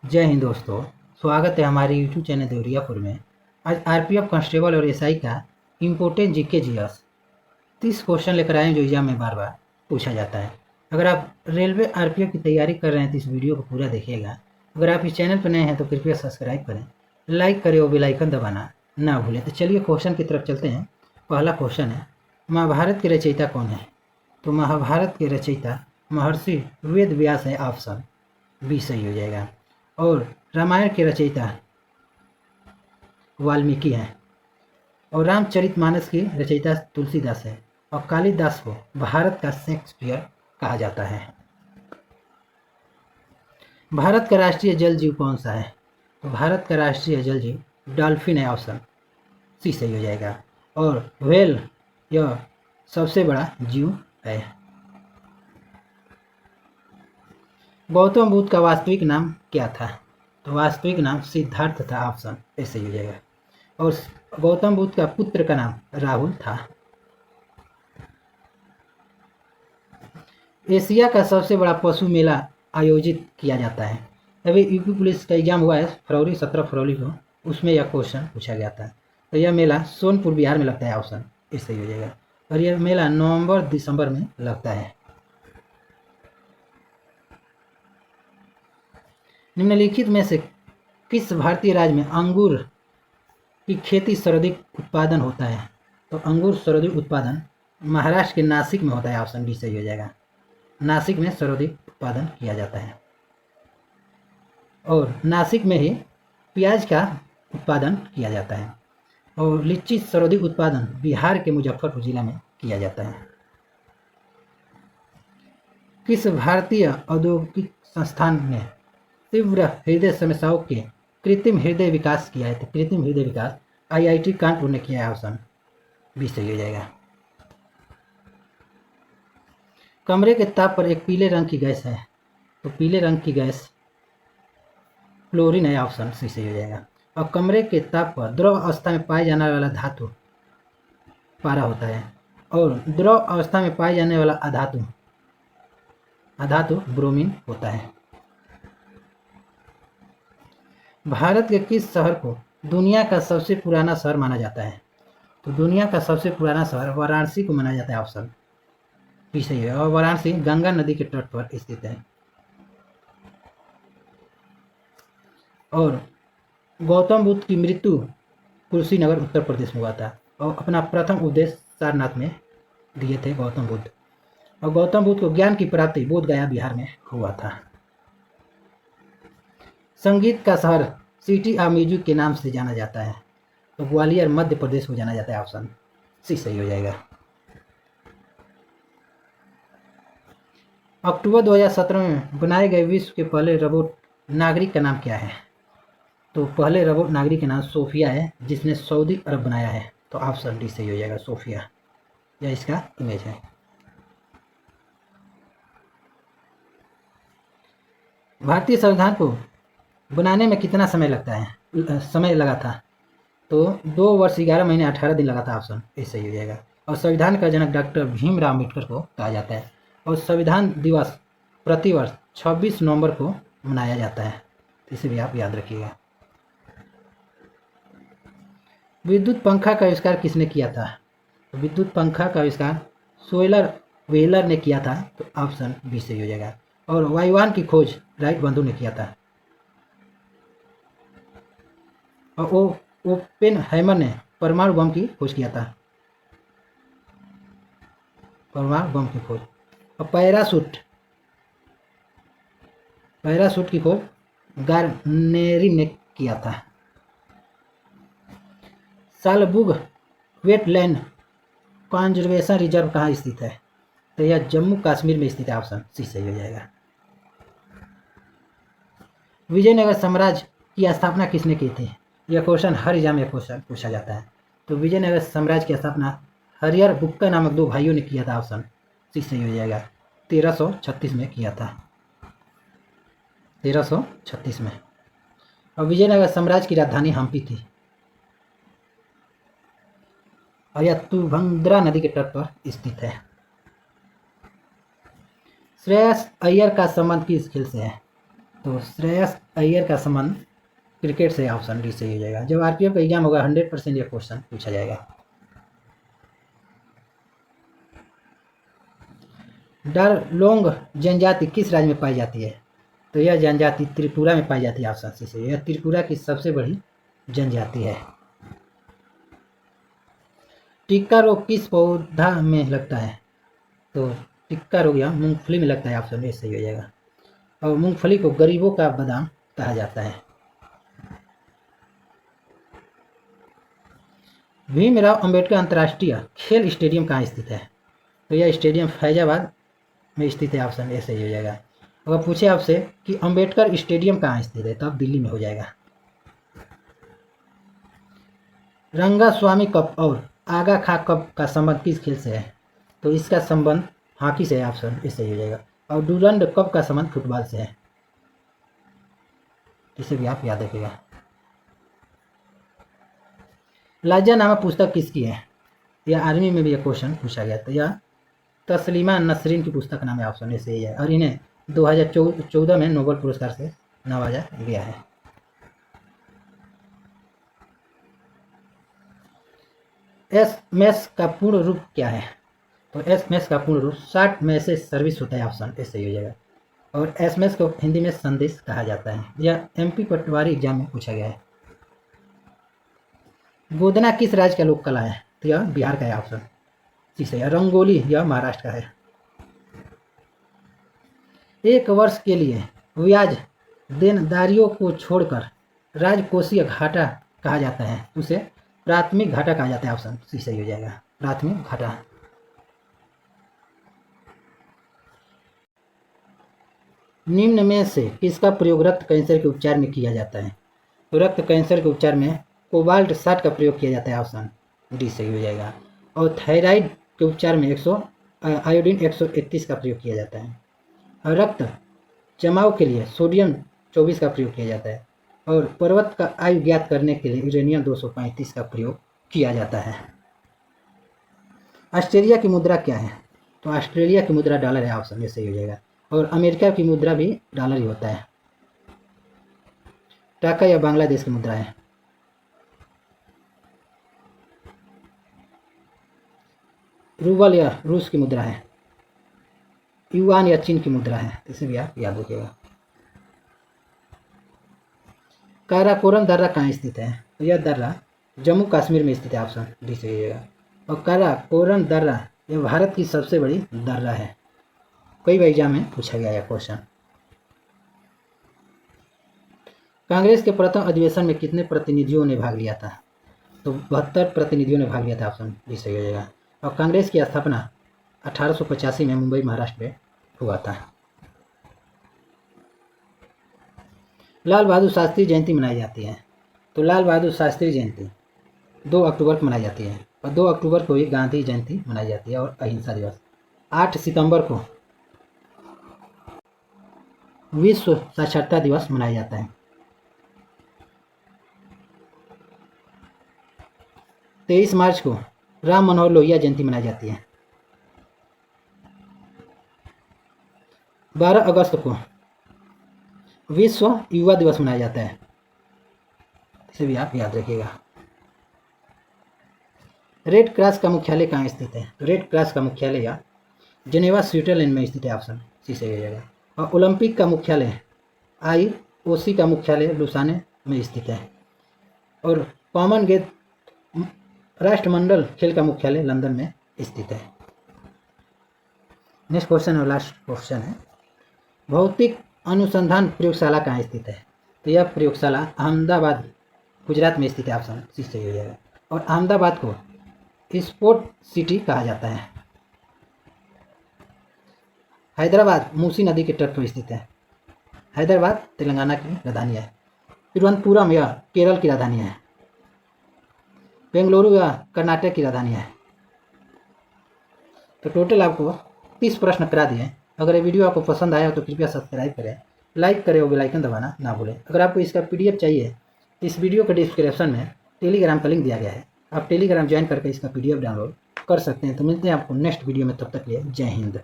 जय हिंद दोस्तों। स्वागत है हमारे यूट्यूब चैनल देवरियापुर में। आज आरपीएफ कांस्टेबल और एसआई का इम्पोर्टेंट जीके जीएस 30 क्वेश्चन लेकर आए हैं जो एग्जाम में बार बार पूछा जाता है। अगर आप रेलवे आरपीएफ की तैयारी कर रहे हैं तो इस वीडियो को पूरा देखिएगा। अगर आप इस चैनल पर नए हैं तो कृपया सब्सक्राइब करें, लाइक करें और बेल आइकन दबाना ना भूलें। तो चलिए क्वेश्चन की तरफ चलते हैं। पहला क्वेश्चन है, महाभारत के रचयिता कौन है? तो महाभारत के रचयिता महर्षि वेद व्यास है, ऑप्शन बी सही हो जाएगा। और रामायण के रचयिता वाल्मीकि हैं। और रामचरितमानस की रचयिता तुलसीदास है। और कालिदास को भारत का शेक्सपियर कहा जाता है। भारत का राष्ट्रीय जल जीव कौन सा है? तो भारत का राष्ट्रीय जल जीव डॉल्फिन है, ऑप्शन सी सही हो जाएगा। और व्हेल यह सबसे बड़ा जीव है। गौतम बुद्ध का वास्तविक नाम क्या था? तो वास्तविक नाम सिद्धार्थ था, ऑप्शन ए सही हो जाएगा। और गौतम बुद्ध का पुत्र का नाम राहुल था। एशिया का सबसे बड़ा पशु मेला आयोजित किया जाता है। अभी यूपी पुलिस का एग्जाम हुआ है फरवरी 17 फरवरी को, उसमें यह क्वेश्चन पूछा गया था। तो यह मेला सोनपुर बिहार में लगता है, ऑप्शन ए सही हो जाएगा। और यह मेला नवंबर दिसंबर में लगता है। निम्नलिखित में से किस भारतीय राज्य में अंगूर की खेती सर्वाधिक उत्पादन होता है? तो अंगूर सर्वाधिक उत्पादन महाराष्ट्र के नासिक में होता है, ऑप्शन डी सही हो जाएगा। नासिक में सर्वाधिक उत्पादन किया जाता है। और नासिक में ही प्याज का उत्पादन किया जाता है। और लीची सर्वाधिक उत्पादन बिहार के मुजफ्फरपुर जिला में किया जाता है। किस भारतीय औद्योगिक संस्थान ने तीव्र हृदय समस्याओं के कृत्रिम हृदय विकास किया है? तो कृत्रिम हृदय विकास आईआईटी कानपुर ने किया है, ऑप्शन बी सही हो जाएगा। कमरे के ताप पर एक पीले रंग की गैस है, तो पीले रंग की गैस क्लोरीन है, ऑप्शन सी सही हो जाएगा। और कमरे के ताप पर द्रव अवस्था में पाए जाने वाला धातु पारा होता है। और द्रव अवस्था में पाए जाने वाला अधातु ब्रोमीन होता है। भारत के किस शहर को दुनिया का सबसे पुराना शहर माना जाता है? तो दुनिया का सबसे पुराना शहर वाराणसी को माना जाता है, ऑप्शन बी सही है। और वाराणसी गंगा नदी के तट पर स्थित है। और गौतम बुद्ध की मृत्यु कुशीनगर उत्तर प्रदेश में हुआ था। और अपना प्रथम उपदेश सारनाथ में दिए थे गौतम बुद्ध। और गौतम बुद्ध को ज्ञान की प्राप्ति बोध गया बिहार में हुआ था। संगीत का शहर सिटी ऑफ म्यूजिक के नाम से जाना जाता है। तो ग्वालियर मध्य प्रदेश को जाना जाता है, ऑप्शन सी सही हो जाएगा। अक्टूबर 2017 में बनाए गए विश्व के पहले रोबोट नागरिक का नाम क्या है? तो पहले रोबोट नागरिक का नाम सोफिया है, जिसने सऊदी अरब बनाया है। तो ऑप्शन डी सही हो जाएगा, सोफिया। यह इसका इमेज है। भारतीय संविधान को बनाने में कितना समय लगा था? तो 2 वर्ष 11 महीने 18 दिन लगा था, ऑप्शन ए सही हो जाएगा। और संविधान का जनक डॉक्टर भीमराव अम्बेडकर को कहा जाता है। और संविधान दिवस प्रतिवर्ष 26 नवंबर को मनाया जाता है, इसे भी आप याद रखिएगा। विद्युत पंखा का आविष्कार किसने किया था? तो विद्युत पंखा का आविष्कार सोलर व्हीलर ने किया था, तो ऑप्शन बी सही हो जाएगा। और वायुयान की खोज राइट बंधु ने किया था। और ओपेनहाइमर ने परमाणु बम की खोज किया था, परमाणु बम की खोज। और पैराशूट की खोज गार्नेरी ने किया था। सालबुग वेटलैंड कंजर्वेशन रिजर्व कहाँ स्थित है? तो यह जम्मू कश्मीर में स्थित है, ऑप्शन सी सही हो जाएगा। विजयनगर साम्राज्य की स्थापना किसने की थी? यह क्वेश्चन हर एग्जाम में क्वेश्चन पूछा जाता है। तो विजयनगर साम्राज्य की स्थापना हरिहर बुक्का नामक 2 भाइयों ने किया था, ऑप्शन सी सही हो जाएगा। 1336 में किया था, 1336 में। और विजयनगर साम्राज्य की राजधानी हम्पी थी। और यह तुंगभद्रा नदी के तट पर स्थित है। श्रेयस अय्यर का संबंध किस खेल से है? तो श्रेयस अय्यर का संबंध क्रिकेट से, ऑप्शन डी सही हो जाएगा। जब आरपीएफ का एग्जाम होगा 100% ये क्वेश्चन पूछा जाएगा। डारलोंग जनजाति किस राज्य में पाई जाती है? तो यह जनजाति त्रिपुरा में पाई जाती है, ऑप्शन सी से। यह त्रिपुरा की सबसे बड़ी जनजाति है। टिक्का रोग किस पौधा में लगता है? तो टिक्का रोग यह मूंगफली में लगता है, ऑप्शन ए सही हो जाएगा। और मूंगफली को गरीबों का बादाम कहा जाता है। भीमराव अंबेडकर अंतर्राष्ट्रीय खेल स्टेडियम कहाँ स्थित है? तो यह स्टेडियम फैजाबाद में स्थित है, ऑप्शन ए सही हो जाएगा। अगर पूछे आपसे कि अंबेडकर स्टेडियम कहाँ स्थित है, तो अब दिल्ली में हो जाएगा। रंगास्वामी कप और आगा खा कप का संबंध किस खेल से है? तो इसका संबंध हॉकी से है, ऑप्शन ए सही हो जाएगा। और डूरंड कप का संबंध फुटबॉल से है, इसे भी आप याद रखिएगा। लाजानामा पुस्तक किसकी है? यह आर्मी में भी यह क्वेश्चन पूछा गया। तो यह तस्लीमा नसरीन की पुस्तक नाम है, ऑप्शन ए सही है। और इन्हें 2014 में नोबेल पुरस्कार से नवाजा गया है। एसएमएस का पूर्ण रूप क्या है? तो एसएमएस का पूर्ण रूप शॉर्ट मैसेज सर्विस होता है, ऑप्शन ए सही हो जाएगा। और एसएमएस को हिंदी में संदेश कहा जाता है। यह एमपी पटवारी एग्जाम में पूछा गया है। गोदना किस राज्य का लोक कला है? तो यह बिहार का है, ऑप्शन सी सही है। रंगोली यह महाराष्ट्र का है। एक वर्ष के लिए ब्याज देनदारियों को छोड़कर राजकोषीय घाटा कहा जाता है, उसे प्राथमिक घाटा कहा जाता है, ऑप्शन सी सही हो जाएगा। प्राथमिक घाटा। निम्न में से किसका प्रयोग रक्त कैंसर के उपचार में किया जाता है? तो रक्त कैंसर के उपचार में कोबाल्ट 60 का प्रयोग किया जाता है, ऑप्शन डी सही हो जाएगा। और थायराइड के उपचार में आयोडीन 131 का प्रयोग किया जाता है। और रक्त जमाव के लिए सोडियम 24 का प्रयोग किया जाता है। और पर्वत का आयु ज्ञात करने के लिए यूरेनियम 235 का प्रयोग किया जाता है। ऑस्ट्रेलिया की मुद्रा क्या है? तो ऑस्ट्रेलिया की मुद्रा डॉलर है, ऑप्शन ए सही हो जाएगा। और अमेरिका की मुद्रा भी डॉलर ही होता है। टाका या बांग्लादेश की मुद्रा है। रूबल या रूस की मुद्रा है। युआन या चीन की मुद्रा है, इसे भी आप याद रखिएगा। काराकोरम दर्रा कहाँ स्थित है? तो यह दर्रा जम्मू कश्मीर में स्थित है, ऑप्शन डी सही हो जाएगा। और काराकोरम दर्रा यह भारत की सबसे बड़ी दर्रा है। कई बार एग्जाम में पूछा गया है क्वेश्चन। कांग्रेस के प्रथम अधिवेशन में कितने प्रतिनिधियों ने भाग लिया था? तो 72 प्रतिनिधियों ने भाग लिया था, ऑप्शन डी सही हो जाएगा। और कांग्रेस की स्थापना 1885 में मुंबई महाराष्ट्र में हुआ था। लाल बहादुर शास्त्री जयंती मनाई जाती है। तो लाल बहादुर शास्त्री जयंती 2 अक्टूबर को मनाई जाती है। और 2 अक्टूबर को ही गांधी जयंती मनाई जाती है। और अहिंसा दिवस 8 सितंबर को विश्व साक्षरता दिवस मनाया जाता है। 23 मार्च को राम मनोहर लोहिया जयंती मनाई जाती है। 12 अगस्त को विश्व युवा दिवस मनाया जाता है, इसे भी आप याद रखिएगा। रेड क्रॉस का मुख्यालय कहाँ स्थित है? तो रेड क्रॉस का मुख्यालय या जेनेवा स्विट्जरलैंड में स्थित है, ऑप्शन सी सही हो जाएगा। और ओलंपिक का मुख्यालय IOC का मुख्यालय लुसाने में स्थित है। और कॉमनवेल्थ राष्ट्रमंडल खेल का मुख्यालय लंदन में स्थित है। नेक्स्ट क्वेश्चन और लास्ट क्वेश्चन है, भौतिक अनुसंधान प्रयोगशाला कहाँ स्थित है? तो यह प्रयोगशाला अहमदाबाद गुजरात में स्थित है, ऑप्शन सी सही हो जाएगा। और अहमदाबाद को स्पोर्ट सिटी कहा जाता है। हैदराबाद मूसी नदी के तट पर स्थित है। हैदराबाद तेलंगाना की राजधानी है। तिरुवनंतपुरम यह केरल की राजधानी है। बेंगलुरु यह कर्नाटक की राजधानी है। तो टोटल आपको 30 प्रश्न करा दिए। अगर ये वीडियो आपको पसंद आया तो कृपया सब्सक्राइब करें, लाइक करें और बेल आइकन दबाना ना भूलें। अगर आपको इसका PDF चाहिए, इस वीडियो के डिस्क्रिप्शन में टेलीग्राम का लिंक दिया गया है, आप टेलीग्राम ज्वाइन करके इसका PDF डाउनलोड कर सकते हैं। तो मिलते हैं आपको नेक्स्ट वीडियो में, तब तक के लिए जय हिंद।